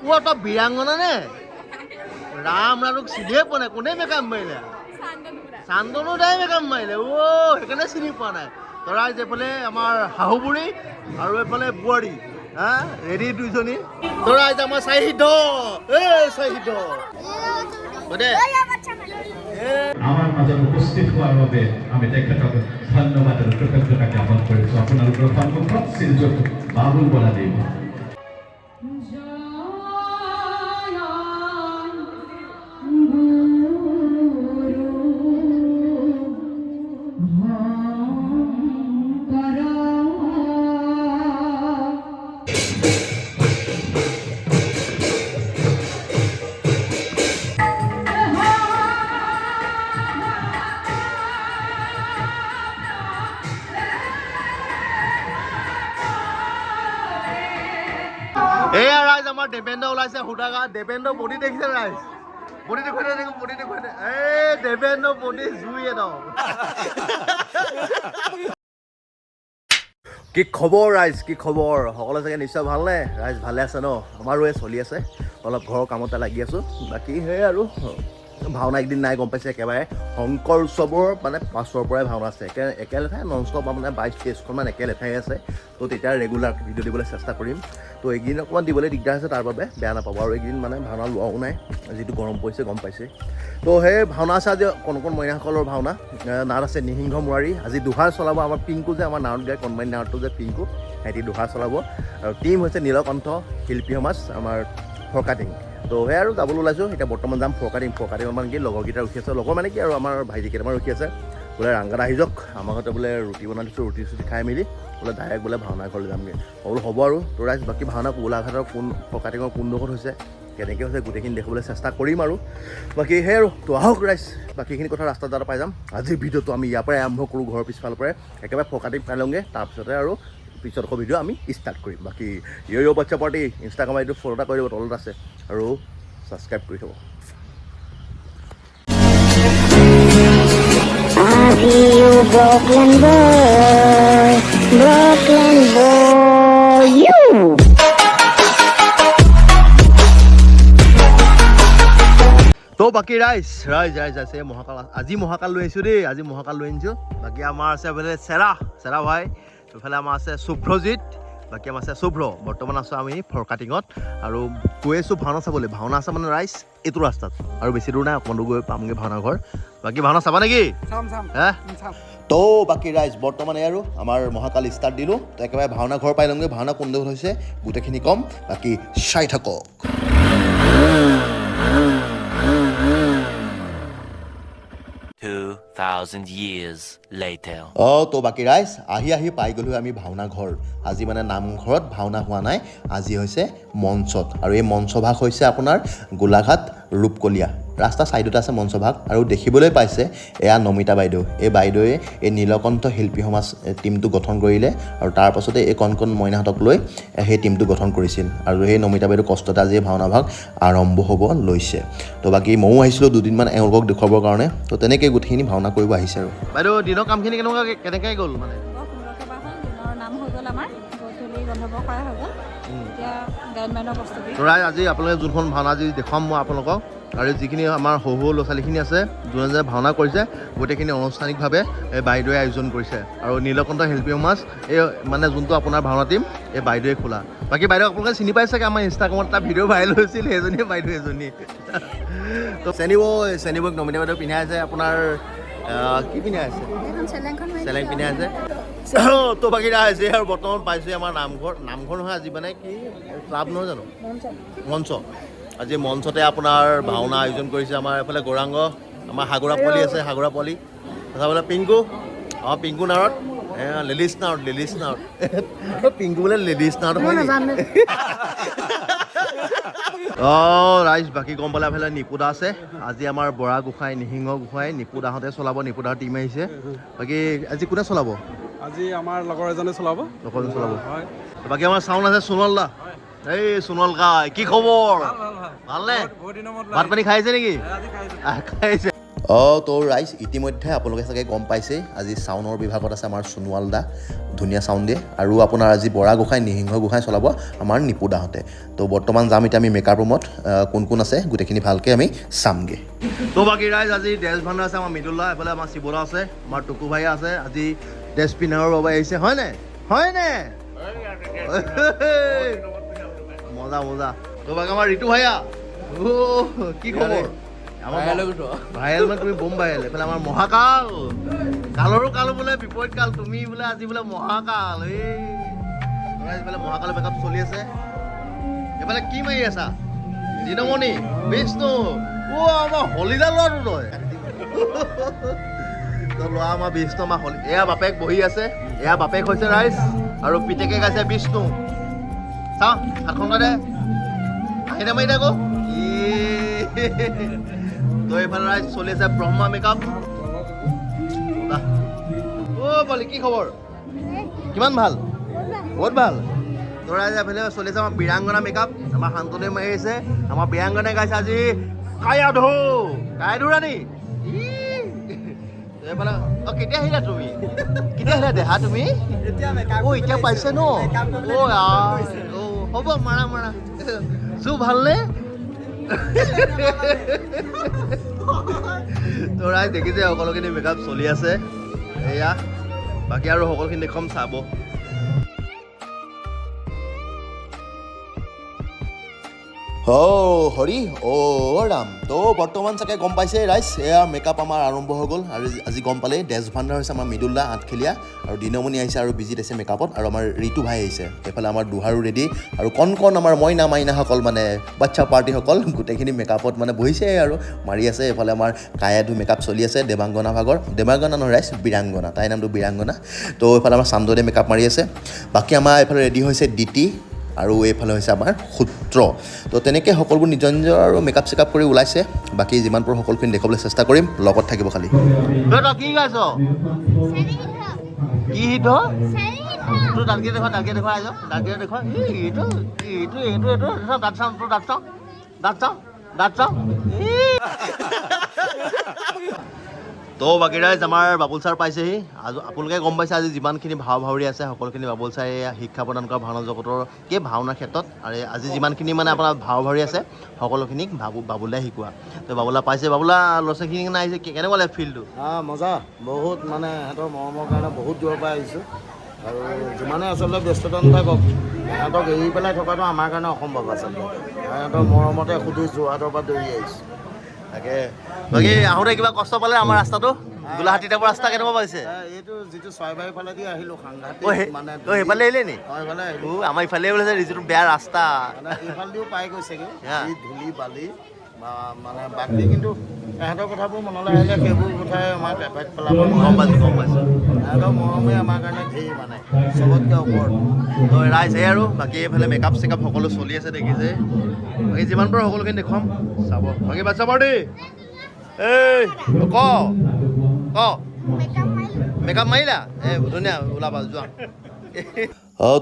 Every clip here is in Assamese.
ও তই বীৰাংগনা নে ৰাম ৰামক চিনিয়ে পোৱা নাই কোনে মেকআপ মাৰিলে চান্দনো দাই মেকআপ মাৰিলে সেইকাৰণে চিনি পোৱা নাই তৰা এইফালে আমাৰ শাহুবুঢ়ী আৰু এইফালে বোৱাৰী হা ৰেডি দুইজনী তৰা আজি আমাৰ চাহিদ চাহিদ আমাৰ মাজত উপস্থিত হোৱাৰ বাবে আমি তেখেতক ধন্যবাদ আৰু কৃতজ্ঞতা জ্ঞাপন কৰিছোঁ আপোনালোকৰ সন্মুখত শ্ৰীযুত বাবুল বৰাদেৱ এয়া ৰাইজ আমাৰ দেবেন্দ্ৰ ওলাইছে সুদাগা দেবেন্দ্ৰ বডি দেখিছে ৰাইজ বডি দেখুৱাই এই দেবেন্দ্ৰ বডি জুই একদম কি খবৰ ৰাইজ কি খবৰ সকলো চাগে নিশ্চয় ভালনে ৰাইজ ভালে আছে ন আমাৰো এই চলি আছে অলপ ঘৰৰ কামতে লাগি আছোঁ বাকী সেই আৰু ভাওনা একদিন নাই গম পাইছে একেবাৰে শংকৰ উৎসৱৰ মানে পাছৰ পৰাই ভাওনা আছে একেলেঠাই নন ষ্টপ মানে 22-23খনমান একেলেঠাই আছে তো তেতিয়া ৰেগুলাৰ ভিডিঅ' দিবলৈ চেষ্টা কৰিম তো এইকেইদিন অকণমান দিবলৈ দিগদাৰ আছে তাৰ বাবে বেয়া নাপাব আৰু এইকেইদিন মানে ভাওনা লোৱাও নাই যিটো গৰম পৰিছে গম পাইছে তো সেই ভাওনা আছে আজি কণ মইনাসকলৰ ভাওনা নাট আছে নিসিংহ মুৰাৰী আজি দোহাৰ চলাব আমাৰ পিংকু যে আমাৰ নাৱত গায় কণমানি নাৱটো যে পিংকু সিহঁতি দোহাৰ চলাব আৰু টীম হৈছে নীলকণ্ঠ শিল্পী সমাজ আমাৰ ফৰকাটিং তো সেই আৰু যাবলৈ ওলাইছোঁ এতিয়া বৰ্তমান যাম ফৰকাটিং মানে কি লগৰকেইটা ৰখি আছে লগৰ মানে কি আৰু আমাৰ ভাইটি কেইটামান ৰখি আছে বোলে ৰাংগাত আহি যাওক আমাৰ ঘৰতে বোলে ৰুটি বনাই দিছোঁ ৰুটি চুটি খাই মেলি বোলে ডাইৰেক্ট বোলে ভাওনা ঘৰলৈ যামগৈ বোলো হ'ব আৰু তো ৰাইজ বাকী ভাওনা গোলাঘাটৰ ফৰকাটিঙৰ কোনডোখৰত হৈছে কেনেকৈ হৈছে গোটেইখিনি দেখিবলৈ চেষ্টা কৰিম আৰু বাকী সেই আৰু তো আহক ৰাইজ বাকীখিনি কথা ৰাস্তাত যাতে পাই যাম আজিৰ ভিডিঅ'টো আমি ইয়াৰ পৰাই আৰম্ভ কৰোঁ ঘৰৰ পিছফালৰ পৰাই একেবাৰে ফৰকাটিং পাই লওঁগৈ তাৰপিছতে আৰু পিছত আকৌ ভিডিঅ' আমি ষ্টাৰ্ট কৰিম বাকী ইয়ো বাচ্চা পাৰ্টি ইনষ্টাগ্ৰাম আইডিটো ফ'ল' এটা কৰি দিব তলত আছে আৰু ছাবস্ক্ৰাইব কৰি থ'ব Brooklyn boy, you. তো বাকী ৰাইজ আছে মহাকাল আজি মহাকাল লৈ আহিছোঁ দেই আজি মহাকাল লৈ আনিছোঁ বাকী আমাৰ আছে এইফালে চেৰা ভাই এইফালে আমাৰ আছে শুভ্ৰজিৎ বাকী আমাৰ আছে শুভ্ৰ বৰ্তমান আছোঁ আমি ফৰকাটিঙত আৰু গৈ আছোঁ ভাওনা চাবলৈ ভাওনা আছে মানে ৰাইজ এইটো ৰাস্তাত আৰু বেছি দূৰ নাই অকণমান গৈ পামগৈ ভাওনা ঘৰ বাকী ভাওনা চাবা নেকি তো বাকী ৰাইজ বৰ্তমানে আৰু আমাৰ মহাকাল ষ্টাৰ্ট দিলোঁ তো একেবাৰে ভাওনা ঘৰ পাই লওঁগৈ ভাওনা কোনডোখৰত হৈছে গোটেইখিনি ক'ম বাকী চাই থাকক তো বাকী ৰাইজ আহি পাই গ'লো আমি ভাওনা ঘৰ আজি মানে নামঘৰত ভাওনা হোৱা নাই আজি হৈছে মঞ্চত আৰু এই মঞ্চভাগ হৈছে আপোনাৰ গোলাঘাট ৰূপকলীয়া ৰাস্তা ছাইডত আছে মঞ্চভাগ আৰু দেখিবলৈ পাইছে এয়া নমিতা বাইদেউ এই বাইদেৱে এই নীলকণ্ঠ শিল্পী সমাজ টীমটো গঠন কৰিলে আৰু তাৰ পাছতে এই কণ মইনাহঁতক লৈ সেই টীমটো গঠন কৰিছিল আৰু সেই নমিতা বাইদেউ কষ্টতে আজি ভাওনা ভাগ আৰম্ভ হ'ব লৈছে তো বাকী ময়ো আহিছিলোঁ দুদিনমান এওঁলোকক দেখুৱাবৰ কাৰণে তো তেনেকৈ গোটেইখিনি ভাওনা কৰিব আহিছে আৰু বাইদেউ দিনৰ কামখিনি কেনেকৈ গ'ল মানে আজি আপোনালোকে যোনখন ভাওনা আজি দেখুৱাম মই আপোনালোকক আৰু যিখিনি আমাৰ সৰু ল'ৰা ছোৱালীখিনি আছে যোনে ভাওনা কৰিছে গোটেইখিনি আনুষ্ঠানিকভাৱে এই বাইদেৱে আয়োজন কৰিছে আৰু নীলকণ্ঠ শিল্পী সমাজ এই মানে যোনটো আপোনাৰ ভাওনা টীম এই বাইদেৱে খোলা বাকী বাইদেউ আপোনালোকে চিনি পাই চাগে আমাৰ ইনষ্টাগ্ৰামত এটা ভিডিঅ' ভাইৰেল হৈছিল সেইজনীয়ে বাইদেউ এজনী তো চেনিবক নমিতা বাইদেউ পিন্ধাই আছে আপোনাৰ কি পিন্ধাই আছে চেলেং পিন্ধাই আছে তো বাকী আছে আৰু বৰ্তমান পাইছোঁ আমাৰ নামঘৰ নহয় আজি মানে কি ক্লাব নহয় জানো মঞ্চ আজি মঞ্চতে আপোনাৰ ভাওনা আয়োজন কৰিছে আমাৰ এইফালে গৌৰাংগ আমাৰ হাগুৰা পোৱালি আছে হাগুৰা পোৱালি তাৰপিছত বোলে পিংকু পিংকু নাৱত লেডিজ নাৱত পিংকু বোলে লেডিজ নাৱত ৰাইজ বাকী গম পালে এইফালে নিপুদা আছে আজি আমাৰ বৰা গোসাঁই নিসিংহ গোসাঁই নিপুদাহঁতে চলাব নিপুদাৰ টীম আহিছে বাকী আজি কোনে চলাব আজি আমাৰ লগৰ এজনে চলাব হয় বাকী আমাৰ চাউণ্ড আছে সোণল দা এই সোণল কাই কি খবৰ ভালনে ভাত পানী খাইছে নেকি খাইছে তো ৰাইজ ইতিমধ্যে আপোনালোকে চাগে গম পাইছেই আজি চাউণ্ডৰ বিভাগত আছে আমাৰ সোণোৱাল দা ধুনীয়া চাউণ্ড দিয়ে আৰু আপোনাৰ আজি বৰা গোসাঁই নিসিংহ গোসাঁই চলাব আমাৰ নিপুদাহঁতে তো বৰ্তমান যাম এতিয়া আমি মেকআপ ৰুমত কোন কোন আছে গোটেইখিনি ভালকৈ আমি চামগৈ তো বাকী ৰাইজ আজি ড্ৰেছ ভাণ্ডাৰ আছে আমাৰ মৃদুল দা এফালে আমাৰ শিৱদা আছে আমাৰ টুকু ভাই আছে আজি ড্ৰেছ পিন্ধাৰৰ বাবে আহিছে হয়নে হয়নে মজা মজা তো বাকী আমাৰ ঋতু ভাইয়া কি খবৰ ভাইৰেল মানে তুমি বম ভাইৰেল এইফালে আমাৰ মহাকাল কালৰো কাল বোলে বিপৰীত কাল তুমি বোলে আজি বোলে মহাকাল এইফালে মহাকালৰ মেকআপ চলি আছে এইফালে কি মাৰি আছা দিনমণি বিষ্ণু আমাৰ হলিডা ল'ৰাটো তই ল'ৰা আমাৰ বিষ্ণু আমাৰ হলি এয়া বাপেক বহি আছে এয়া বাপেক হৈছে ৰাইজ আৰু পিতেকে গাইছে বিষ্ণু চাওঁ হাতখন দে আহিনে মাৰি থাকো তো এইফালে ৰাইজ চলি আছে ব্ৰহ্মা মেকআপ বলি কি খবৰ কিমান ভাল বহুত ভাল তো ৰাইজ এইফালে চলি আছে আমাৰ বীৰাংগনা মেকআপ আমাৰ শান্তনুৱে মাৰি আহিছে আমাৰ বীৰাংগনাই গাইছে আজি কায়াধু কায়াধু ৰাণী এইফালে কেতিয়া আহিলা তুমি কেতিয়া আহিলা দেহা তুমি এতিয়া পাইছে ন হ'ব মাৰা মাৰা চু ভালনে তো ৰাইজ দেখিছে সকলোখিনি মেকআপ চলি আছে এয়া বাকী আৰু সকলোখিনি দেখুৱাম চাব হৰি ৰাম তো বৰ্তমান চাগে গম পাইছে ৰাইজ এয়া মেকআপ আমাৰ আৰম্ভ হৈ গ'ল আৰু আজি গম পালে ড্ৰেছ ভাণ্ডাৰ হৈছে আমাৰ মৃদুল দা আঠখেলীয়া আৰু দিনমণি আহিছে আৰু বিজিত আছে মেকআপত আৰু আমাৰ ঋতু ভাই আহিছে এইফালে আমাৰ দুহাৰো ৰেডি আৰু কণ আমাৰ মইনা মাইনাসকল মানে বাচ্ছা পাৰ্টিসকল গোটেইখিনি মেকআপত মানে বহিছে আৰু মাৰি আছে এইফালে আমাৰ কায়াধু মেকআপ চলি আছে দেৱাংগনা ভাগৰ দেৱাংগনা নহয় ৰাইজ বীৰাংগনা তাইৰ নামটো বীৰাংগনা তো এইফালে আমাৰ চান্দনে মেকআপ মাৰি আছে বাকী আমাৰ এইফালে ৰেডি হৈছে দিতি আৰু এইফালে হৈছে আমাৰ সূত্ৰ তো তেনেকৈ সকলোবোৰ নিজৰ নিজৰ আৰু মেকআপ চেকআপ কৰি ওলাইছে বাকী যিমান পাৰোঁ সকলোখিনি দেখুৱাবলৈ চেষ্টা কৰিম লগত থাকিব খালি কি গাইছ কি হিত তোৰ ডালকে দেখুৱা আহিছ ডালকে দেখুৱা এইটো দাঁত চাওঁ তোৰ দাঁত চাওঁ তো বাকী ৰাইজ আমাৰ বাবুল ছাৰ পাইছেহি আপোনালোকে গম পাইছে আজি যিমানখিনি ভাও ভাৱৰী আছে সকলোখিনি বাবুল ছাৰে শিক্ষা প্ৰদান কৰা ভাওনা জগতৰ এই ভাওনাৰ ক্ষেত্ৰত আৰু আজি যিমানখিনি মানে আপোনাৰ ভাও ভাৱৰী আছে সকলোখিনিক বাবুলাই শিকোৱা তো বাবুলা পাইছে বাবুলা ল'ৰা ছোৱালীখিনি আহিছে কেনেকুৱা লাগে ফিল্ডটো মজা বহুত মানে সিহঁতৰ মৰমৰ কাৰণে বহুত দূৰৰ পৰা আহিছোঁ আৰু যিমানে আচলতে ব্যস্ততা নাথাকক সিহঁতক এৰি পেলাই থকাটো আমাৰ কাৰণে অসম্ভৱ আচলতে সিহঁতৰ মৰমতে সুধি যোৰহাটৰ পৰা দৌৰি আহিছোঁ তাকে বাকী আহোঁতে কিবা কষ্ট পালে আমাৰ ৰাস্তাটো গোলাঘাটী টাইপৰ ৰাস্তা কেনেকুৱা পাইছে এইটো যিটো চৰাইবাৰী ফালেদি আহিলোঁ সাংঘাতিক মানে সেইফালে আহিলে নি সেইফালে আহিলোঁ আমাৰ ইফালে বোলে যিটো বেয়া ৰাস্তা মানে এইফালেদিও পাই গৈছেগৈ ধূলি বালি বা মানে বাকী কিন্তু সিহঁতৰ কথাবোৰ মনলৈ আহিলে সেইবোৰ কথাই আমাৰ এফেক্ট পেলাব গম পাইছোঁ সিহঁতৰ মৰমে আমাৰ কাৰণে ধেৰ মানে চবতকৈ ওপৰত তো ৰাইজ সেই আৰু বাকী এইফালে মেকআপ চেকআপ সকলো চলি আছে দেখিছে বাকী যিমান পাৰোঁ সকলোখিনি দেখুৱাম চাব বাকী বাচ্ছা পাৰ্টি এই ক মেকআপ মাৰিলা ধুনীয়া ওলাবা যোৱা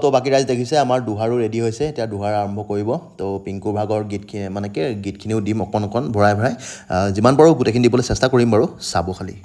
তো বাকী ৰাইজ দেখিছে আমাৰ দুহাৰো ৰেডি হৈছে এতিয়া দুহাৰ আৰম্ভ কৰিব তো পিংকুৰ ভাগৰ গীতখিনি মানে কি গীতখিনিও দিম অকণ ভৰাই যিমান পাৰোঁ গোটেইখিনি দিবলৈ চেষ্টা কৰিম বাৰু চাব খালি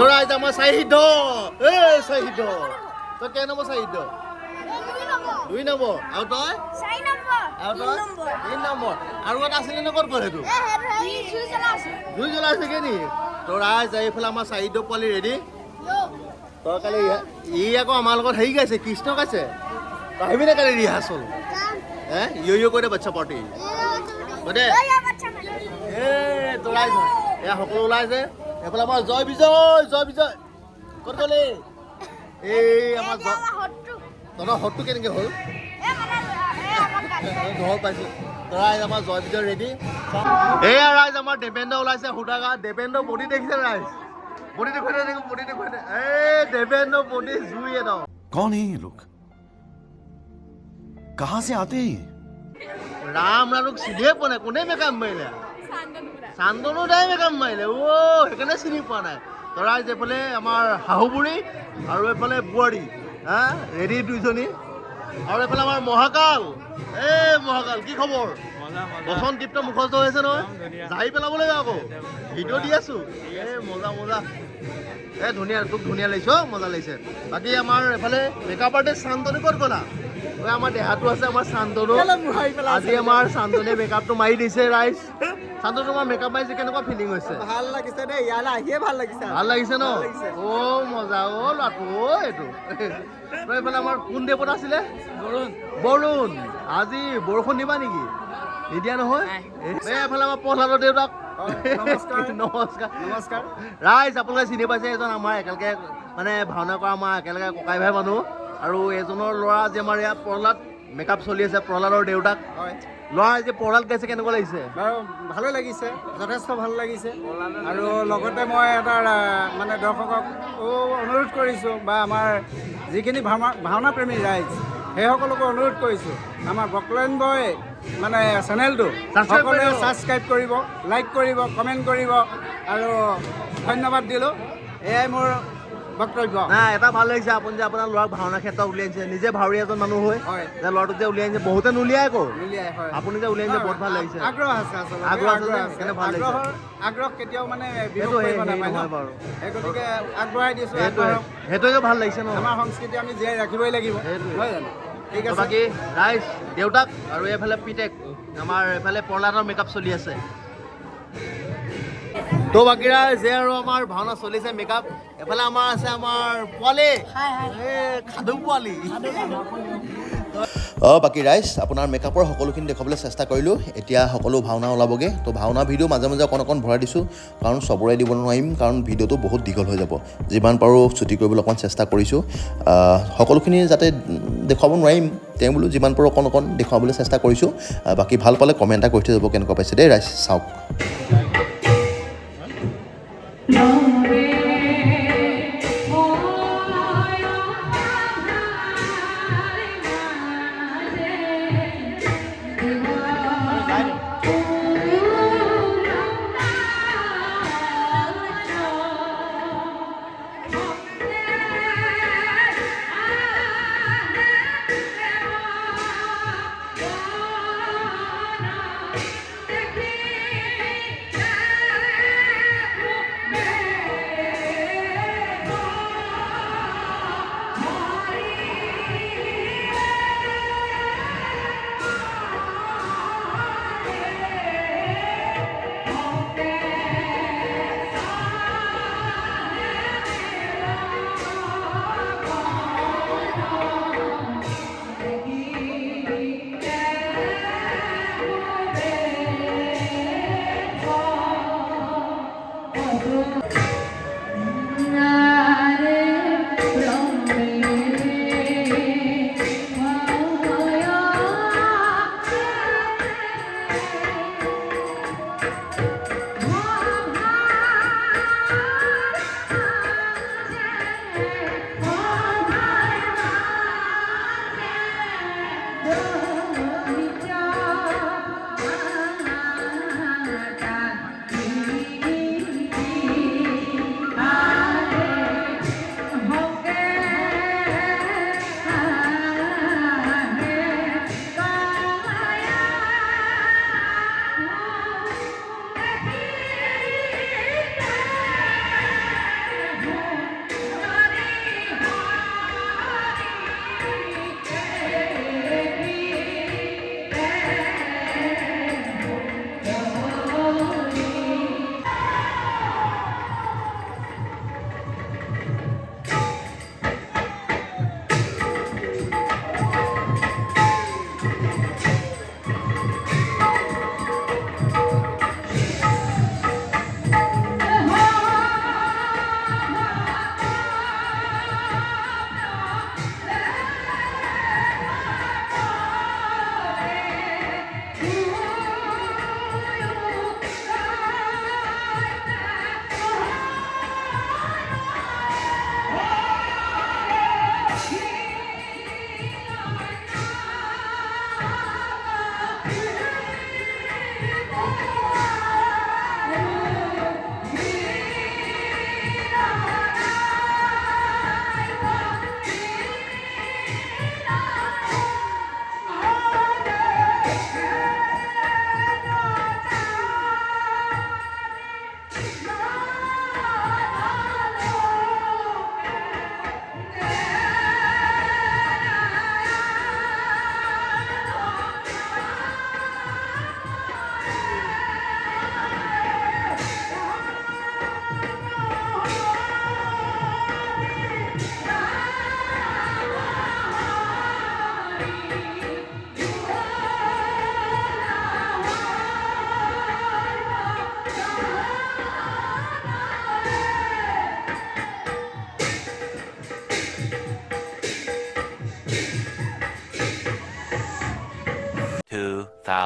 তো ৰাইজ আমাৰ চাহিদ চাহিদ তই কেই নম্বৰ চাহিদ 2 নম্বৰ আৰু তই আৰু তই 3 নম্বৰ আৰু এটা আছিলে নে ক'ত গ'ল সেইটো জুই জ্বলাইছেগে নি তো ৰাইজ এইফালে আমাৰ চাহিদ পোৱালি ৰেডি তই কালি ই আকৌ আমাৰ লগত হেৰি গাইছে কৃষ্ণ গাইছে তই আহিবি নে কালি ৰিহাৰ্চল ইয় কৈ দে বাচ্চা পাৰ্টি কৈ দে তো ৰাইজ এয়া সকলো ওলাইছে এইফালে আমাৰ জয় বিজয় ক'ত গ'লি এই আমাৰ তহঁতৰ হটটো কেনেকৈ হ'ল ঘৰ পাইছোঁ ৰাইজ আমাৰ জয় বিজয় ৰেডি এয়া ৰাইজ আমাৰ দেৱেন্দ্ৰ ওলাইছে সুদাগা দেৱেন্দ্ৰ বডি দেখিছে ৰাইজ বডি দেখুৱাই দে এই দেৱেন্দ্ৰ বডি জুই একদম कौन है ये लोग कहाँ से आते हैं ये ৰাম ৰামক চিনিয়ে পোৱা নাই কোনে মেকআপ মাৰিলে চান্দনো দাই মেকআপ মাৰিলে সেইকাৰণে চিনি পোৱা নাই তৰা এইফালে আমাৰ শাহু বুঢ়ী আৰু এইফালে বোৱাৰী ৰেডি দুইজনী আৰু এইফালে আমাৰ মহাকাল মহাকাল কি খবৰ বচন দীপ্ত মুখস্থ হৈছে নহয় যাই পেলাব লাগে আকৌ ভিডিঅ' দি আছো মজা ধুনীয়া তোক ধুনীয়া লাগিছ মজা লাগিছে বাকী আমাৰ এইফালে মেকআপ আৰ্টিষ্ট চান্দনী ক'ত গ'লা আমাৰ দেহাটো আছে আমাৰ চান্দনো আজি আমাৰ চান্দনে মেকআপটো মাৰি দিছে ৰাইজ চান্দন তোমাৰ মেকআপ মাৰিছে কেনেকুৱা ফিলিং হৈছে ভাল লাগিছে দেই ইয়ালৈ আহিয়ে ভাল লাগিছে ন মজা ল'ৰাটো এইটো তই এইফালে আমাৰ কোন দেৱত আছিলে বৰুণ আজি বৰষুণ দিবা নেকি নিদিয়া নহয় এইফালে আমাৰ প্ৰহ্লাদৰ দেউতাক নমস্কাৰ ৰাইজ আপোনালোকে চিনি পাইছে এজন আমাৰ একেলগে মানে ভাওনা কৰা আমাৰ একেলগে ককাই ভাই মানুহ আৰু এজনৰ ল'ৰা আজি আমাৰ ইয়াত প্ৰহ্লাদ মেকআপ চলি আছে প্ৰহ্লাদৰ দেউতাক ল'ৰা আজি প্ৰহ্লাদ গাইছে কেনেকুৱা লাগিছে ভালে লাগিছে যথেষ্ট ভাল লাগিছে আৰু লগতে মই এটা মানে দৰ্শকক অনুৰোধ কৰিছোঁ বা আমাৰ যিখিনি ভাওনা প্ৰেমী ৰাইজ সেইসকলকো অনুৰোধ কৰিছোঁ আমাৰ বকলেণ্ডবয় মানে চেনেলটো সকলোৱে ছাবস্ক্ৰাইব কৰিব লাইক কৰিব কমেণ্ট কৰিব আৰু ধন্যবাদ দিলোঁ এয়াই মোৰ বক্তব্য নাই এটা ভাল লাগিছে আপুনি যে আপোনাৰ ল'ৰাক ভাওনা ক্ষেত্ৰত উলিয়াইছে নিজে ভাৱৰীয়া এজন মানুহ হৈ যে ল'ৰাটোক যে উলিয়াইছে বহুতে নুলিয়াই আকৌ আপুনি যে উলিয়াইছে বহুত ভাল লাগিছে আগ্ৰহ আছে সেইকাৰণে ভাল লাগিছে আগ্ৰহ কেতিয়াও মানে নহয় বাৰু সেই গতিকে আগবঢ়াই দিছোঁ সেইটোৱে ভাল লাগিছে ন আমাৰ সংস্কৃতি আমি জীয়াই ৰাখিবই লাগিব নহয় জানো ঠিক আছে বাকী ৰাইজ দেউতাক আৰু এইফালে পিতেক আমাৰ এইফালে প্ৰহ্লাদৰ মেকআপ চলি আছে তো বাকী ৰাইজ আৰু আমাৰ ভাওনা চলিছে মেকআপ এফালে আমাৰ আছে আমাৰ পোৱালি খাদু পোৱালি বাকী ৰাইজ আপোনাৰ মেকআপৰ সকলোখিনি দেখুৱাবলৈ চেষ্টা কৰিলোঁ এতিয়া সকলো ভাওনা ওলাবগৈ তো ভাওনা ভিডিঅ' মাজে মাজে অকণ ভৰাই দিছোঁ কাৰণ চবৰে দিব নোৱাৰিম কাৰণ ভিডিঅ'টো বহুত দীঘল হৈ যাব যিমান পাৰোঁ ছুটি কৰিবলৈ অকণ চেষ্টা কৰিছোঁ সকলোখিনি যাতে দেখুৱাব নোৱাৰিম তেওঁ বোলো যিমান পাৰোঁ অকণ দেখুৱাবলৈ চেষ্টা কৰিছোঁ বাকী ভাল পালে কমেণ্ট এটা কৰি থৈ যাব কেনেকুৱা পাইছে দেই ৰাইজ চাওক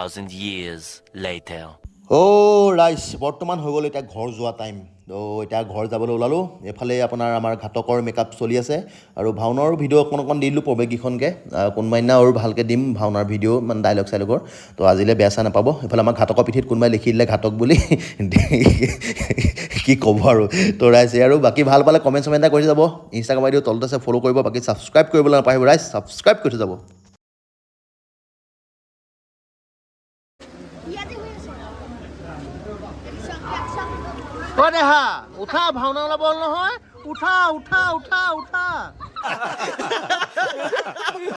2,000 years later. ৰাইজ বৰ্তমান হৈ গ'ল এতিয়া ঘৰ যোৱা টাইম তো এতিয়া ঘৰ যাবলৈ ওলালোঁ এইফালে আপোনাৰ আমাৰ ঘাটকৰ মেকআপ চলি আছে আৰু ভাওনাৰ ভিডিঅ' অকণ দি দিলোঁ প্ৰৱেশকেইখনকৈ কোনোবা দিনা আৰু ভালকৈ দিম ভাওনাৰ ভিডিঅ' মানে ডাইলগ চাইলগৰ তো আজিলৈ বেয়া চাই নাপাব এইফালে আমাৰ ঘাটকৰ পিঠিত কোনোবাই লিখি দিলে ঘাটক বুলি কি ক'ব আৰু তো ৰাইজ আৰু বাকী ভাল পালে কমেণ্ট চমেণ্ট এটা কৰি যাব ইনষ্টাগ্ৰাম আইডিও তলত আছে ফ'ল' কৰিব বাকী ছাবস্ক্ৰাইব কৰিবলৈ নাপাহৰিব ৰাইজ ছাবস্ক্ৰাইব কৰি থৈ যাব অ' দেহা উঠা ভাওনা ওলাব নহয় উঠা উঠা উঠা উঠা